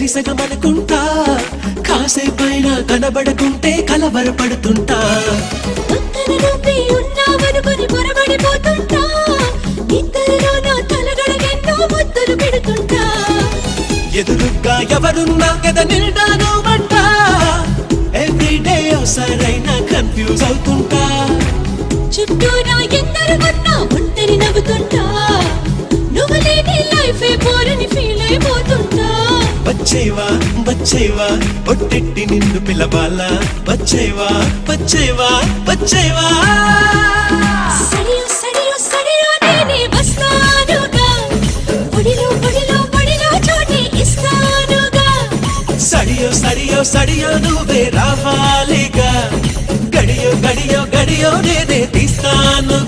సగమనుకుంటా కాసేపైనా కనబడకుంటే కలవరపడుతుంటా పక్కన నువ్వే ఉన్నావనుకొని పొరబడిపోతుంటా ఇద్దరిలో నా తలగడగెన్నో ముద్దులు పెడుతుంటా ఎదురుగా ఎవరున్నా కదా నిండాను అంట ఎవ్రీడే ఒకసారైనా కన్ఫ్యూజ్ అవుతుంటా చుట్టూ నా ఎందరు ఉన్నా ఒంటరి నవ్వుతుంటా నువ్వు లేని లైఫే బోరని ఫీల్ అయిపోతుంటా వచ్చేవా వచ్చేవా ఒట్టెట్టి నిన్ను పిలవాలా వచ్చేవా వచ్చేవా వచ్చేవా సడియో సడియో సడియో నేనే వస్తానుగా ఒడిలో ఒడిలో ఒడిలో చోటి ఇస్తానుగా సడియో సడియో సడియో నువ్వే రావాలిగా గడియో గడియో గడియో నేనే తీస్తాను